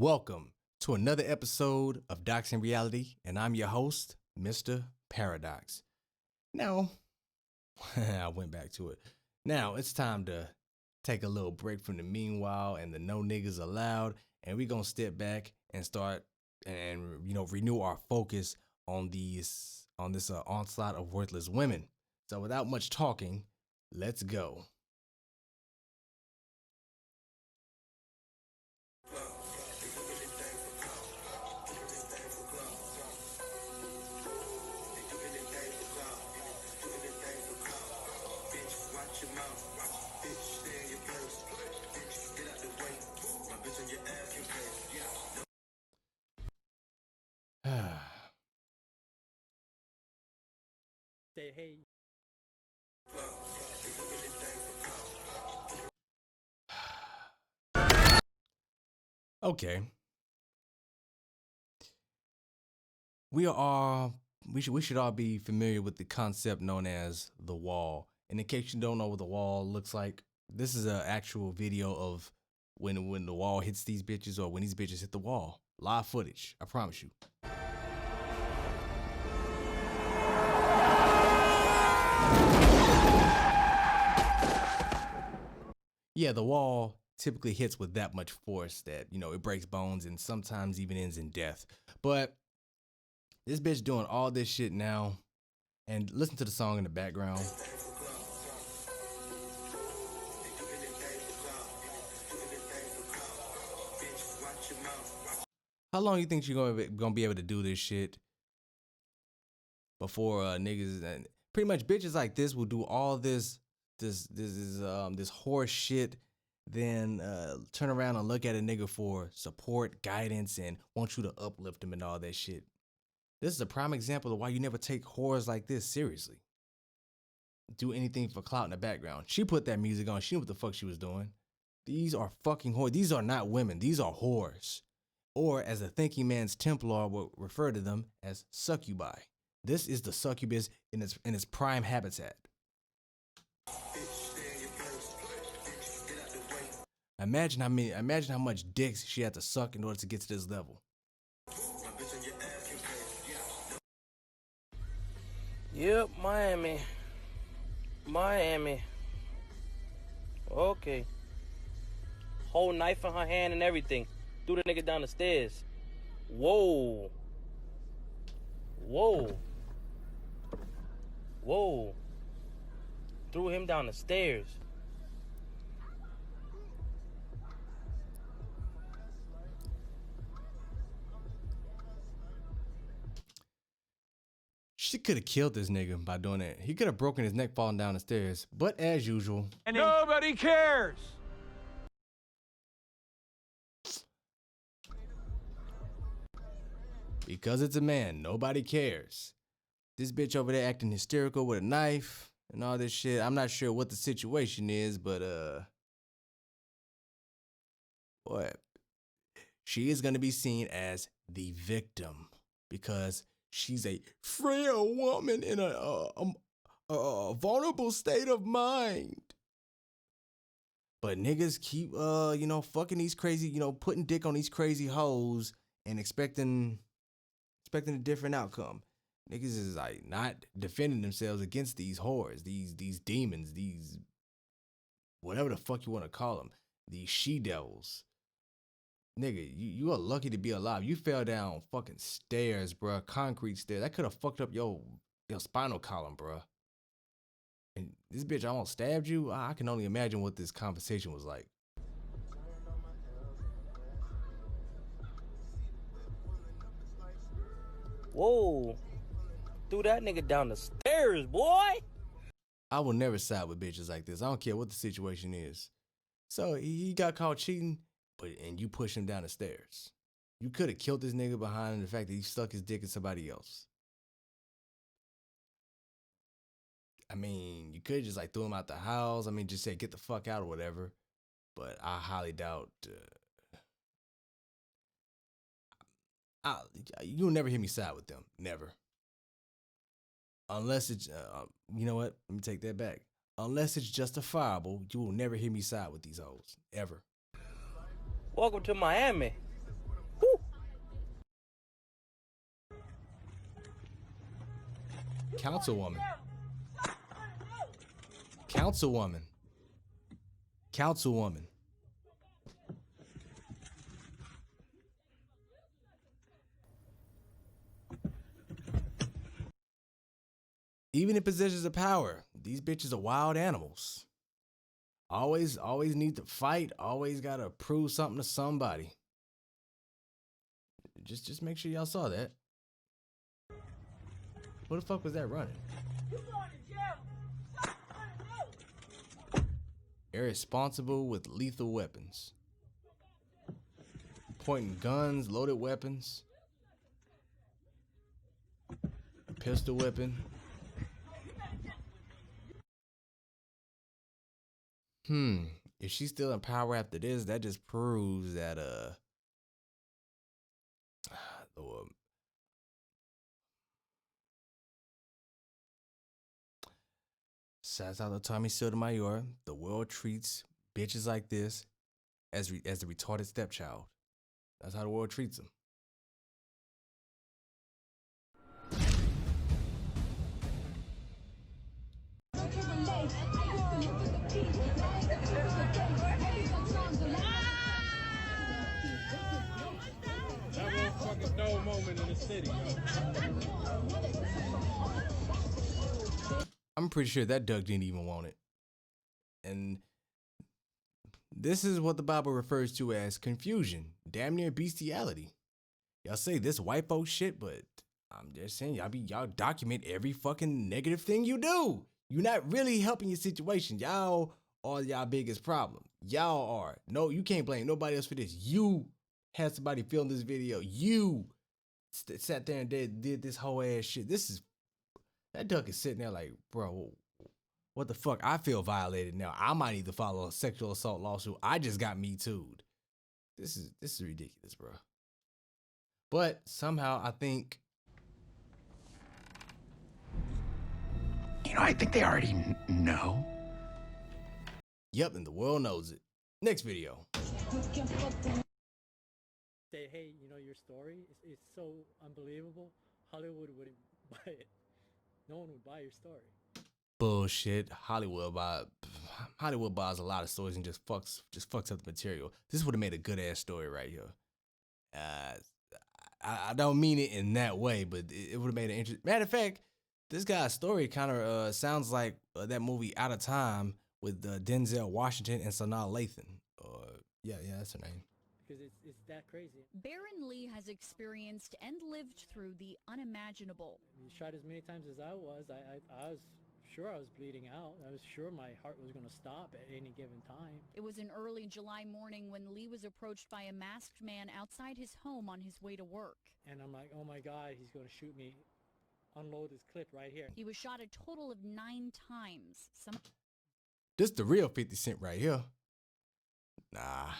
Welcome to another episode of Dox'n Reality, and I'm your host, Mr. Paradox. Now, I went back to it. Now, it's time to take a little break from the meanwhile and the no niggas allowed, and we're going to step back and start and, renew our focus on this onslaught of worthless women. So without much talking, let's go. Say hey. Okay. We should all be familiar with the concept known as the wall. And in case you don't know what the wall looks like, this is an actual video of when the wall hits these bitches or when these bitches hit the wall. Live footage, I promise you. Yeah, the wall typically hits with that much force that, it breaks bones and sometimes even ends in death. But this bitch doing all this shit now, and listen to the song in the background. How long you think you're gonna be able to do this shit before niggas and pretty much bitches like this will do all this horse shit, then turn around and look at a nigga for support, guidance, and want you to uplift them and all that shit. This is a prime example of why you never take whores like this seriously. Do anything for clout in the background. She put that music on. She knew what the fuck she was doing. These are fucking whores. These are not women. These are whores. Or as a thinking man's Templar would refer to them as succubi. This is the succubus in its prime habitat. Imagine how much dicks she had to suck in order to get to this level. Yep, Miami. Okay. Whole knife in her hand and everything. Threw the nigga down the stairs. Whoa. Threw him down the stairs. She could have killed this nigga by doing that. He could have broken his neck falling down the stairs. But as usual, nobody cares. Because it's a man, nobody cares. This bitch over there acting hysterical with a knife and all this shit. I'm not sure what the situation is, but what? She is gonna be seen as the victim because she's a frail woman in a vulnerable state of mind. But niggas keep fucking these crazy, putting dick on these crazy hoes and expecting a different outcome. Niggas is like not defending themselves against these whores, these demons, these whatever the fuck you want to call them, these she devils. Nigga, you are lucky to be alive. You fell down fucking stairs, bruh, concrete stairs. That could have fucked up your spinal column, bruh. And this bitch almost stabbed you. I can only imagine what this conversation was like. Whoa. Threw that nigga down the stairs, boy. I will never side with bitches like this. I don't care what the situation is. So he got caught cheating, and you push him down the stairs. You could have killed this nigga behind the fact that he stuck his dick in somebody else. I mean, you could just like throw him out the house. I mean, just say get the fuck out or whatever. But I highly doubt. You'll never hear me side with them. Never. Unless it's, you know what? Let me take that back. Unless it's justifiable, you will never hear me side with these hoes. Ever. Welcome to Miami. Councilwoman. Councilwoman. Councilwoman. Even in positions of power, these bitches are wild animals. Always need to fight. Always gotta prove something to somebody. Just make sure y'all saw that. Who the fuck was that running? Irresponsible with lethal weapons. Pointing guns, loaded weapons. A pistol weapon. If she's still in power after this, that just proves that Shouts out to Tommy Sotomayor. The world treats bitches like this as the retarded stepchild. That's how the world treats them. That won't fucking no moment in the city. I'm pretty sure that Doug didn't even want it. And this is what the Bible refers to as confusion, damn near bestiality. Y'all say this white folks shit, but I'm just saying y'all document every fucking negative thing you do. You're not really helping your situation. Y'all are y'all biggest problem. Y'all are. No, you can't blame nobody else for this. You had somebody film this video. You sat there and did this whole ass shit. That duck is sitting there like, bro, what the fuck? I feel violated now. I might need to file a sexual assault lawsuit. I just got me too'd. This is ridiculous, bro. But somehow I think, I think they already know. Yep, and the world knows it. Next video. Say, hey, your story is so unbelievable. Hollywood wouldn't buy it. No one would buy your story. Bullshit. Hollywood buys a lot of stories and just fucks up the material. This would have made a good ass story right here. I don't mean it in that way, but it would have made an interesting. Matter of fact, this guy's story kind of sounds like that movie Out of Time with Denzel Washington and Sanaa Lathan. Yeah, that's her name. Because it's that crazy. Baron Lee has experienced and lived through the unimaginable. You shot as many times as I was. I was sure I was bleeding out. I was sure my heart was going to stop at any given time. It was an early July morning when Lee was approached by a masked man outside his home on his way to work. And I'm like, oh my God, he's going to shoot me. Unload this clip right here. He was shot a total of 9 times. This the real 50 Cent right here. Nah.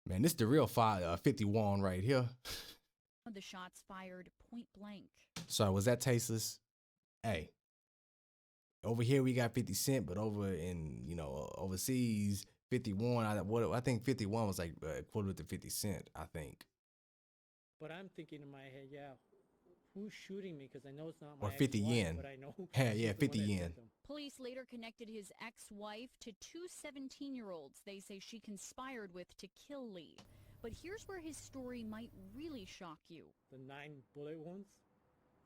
Man, this the real 51 right here. The shots fired point blank. Sorry, was that tasteless? Hey, over here we got 50 Cent, but over in, overseas, 51, I think 51 was like equivalent to 50 Cent, I think. But I'm thinking in my head, who's shooting me? Because I know it's not Or my 50 ex-wife, yen. but I know who Yeah, 50 yen. Police later connected his ex-wife to 2 17-year-olds they say she conspired with to kill Lee. But here's where his story might really shock you. The 9 bullet wounds?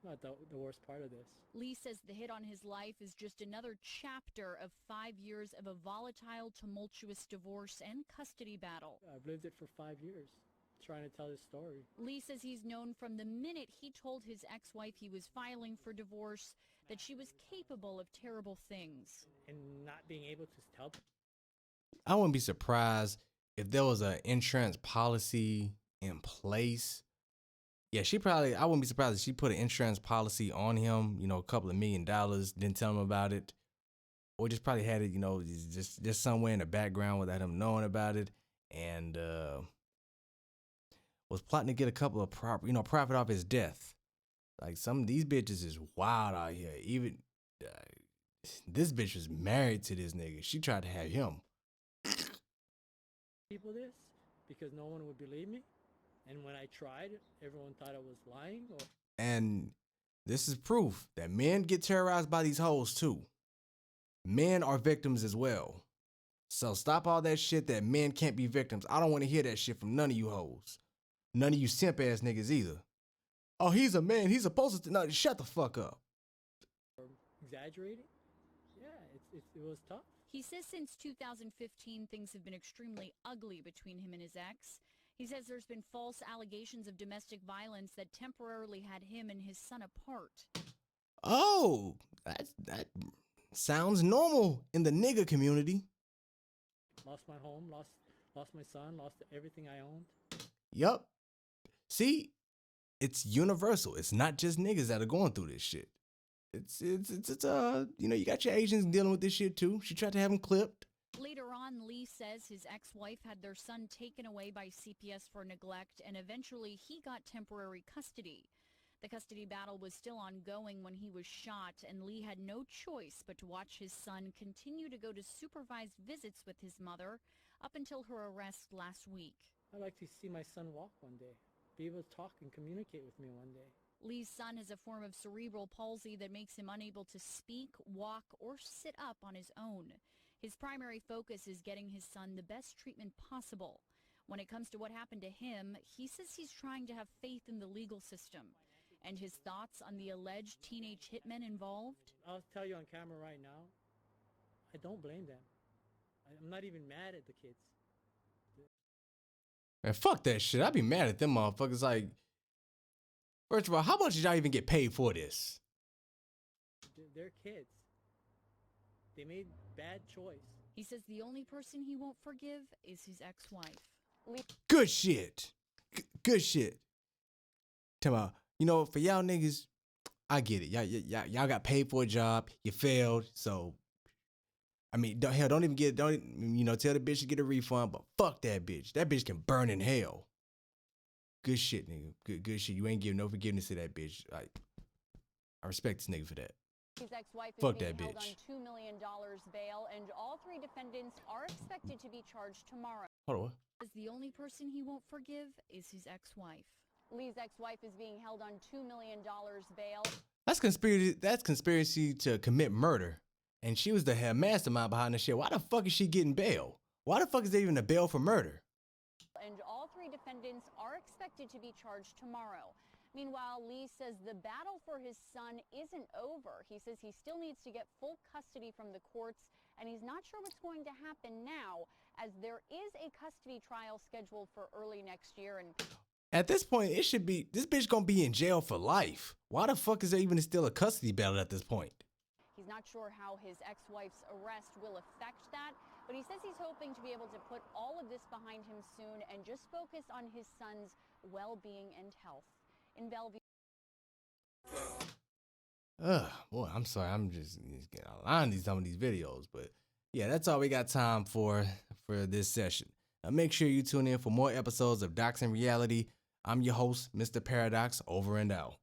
Not the worst part of this. Lee says the hit on his life is just another chapter of 5 years of a volatile, tumultuous divorce and custody battle. I've lived it for 5 years, trying to tell this story. Lee says he's known from the minute he told his ex-wife he was filing for divorce that she was capable of terrible things. And not being able to tell. I wouldn't be surprised if there was an insurance policy in place. Yeah, I wouldn't be surprised if she put an insurance policy on him, a couple of $1 million, didn't tell him about it. Or just probably had it, just somewhere in the background without him knowing about it. And was plotting to get a couple of profit off his death. Like some of these bitches is wild out here. Even this bitch was married to this nigga. She tried to have him. People this because no one would believe me. And when I tried, everyone thought I was lying. And This is proof that men get terrorized by these hoes too. Men are victims as well. So stop all that shit that men can't be victims. I don't want to hear that shit from none of you hoes. None of you simp ass niggas either. Oh, he's a man. He's supposed to. No, shut the fuck up. Exaggerating? Yeah, it was tough. He says since 2015, things have been extremely ugly between him and his ex. He says there's been false allegations of domestic violence that temporarily had him and his son apart. Oh, that sounds normal in the nigga community. Lost my home, lost my son, lost everything I owned. Yup. See, it's universal. It's not just niggas that are going through this shit. It's you know, you got your Asians dealing with this shit too. She tried to have him clipped. Later on, Lee says his ex-wife had their son taken away by CPS for neglect, and eventually he got temporary custody. The custody battle was still ongoing when he was shot, and Lee had no choice but to watch his son continue to go to supervised visits with his mother up until her arrest last week. I'd like to see my son walk one day, be able to talk and communicate with me one day. Lee's son has a form of cerebral palsy that makes him unable to speak, walk, or sit up on his own. His primary focus is getting his son the best treatment possible. When it comes to what happened to him, he says he's trying to have faith in the legal system. And his thoughts on the alleged teenage hitmen involved? I'll tell you on camera right now, I don't blame them. I'm not even mad at the kids. Man, fuck that shit. I'd be mad at them motherfuckers. Like, first of all, how much did y'all even get paid for this? They're kids. They made bad choice. He says the only person he won't forgive is his ex-wife. Good shit. Good shit. Tell me, you know, for y'all niggas, I get it. Y'all got paid for a job. You failed. So, I mean, don't even tell the bitch to get a refund, but fuck that bitch. That bitch can burn in hell. Good shit, nigga. Good shit. You ain't giving no forgiveness to that bitch. Like, I respect this nigga for that. His ex-wife is Fuck being that held bitch. on $2 million bail, and all three defendants are expected to be charged tomorrow. Hold on. As the only person he won't forgive is his ex-wife. Lee's ex-wife is being held on $2 million bail. That's conspiracy to commit murder. And she was the head mastermind behind the shit. Why the fuck is she getting bail? Why the fuck is there even a bail for murder? And all three defendants are expected to be charged tomorrow. Meanwhile, Lee says the battle for his son isn't over. He says he still needs to get full custody from the courts, and he's not sure what's going to happen now, as there is a custody trial scheduled for early next year. And at this point, it should be, this bitch gonna be in jail for life. Why the fuck is there even still a custody battle at this point? he's not sure how his ex-wife's arrest will affect that, but he says he's hoping to be able to put all of this behind him soon and just focus on his son's well-being and health. In Bellevue. Boy, I'm sorry. I'm just getting online some of these videos, but yeah, that's all we got time for this session. Now make sure you tune in for more episodes of Dox'n Reality. I'm your host, Mr. Paradox, over and out.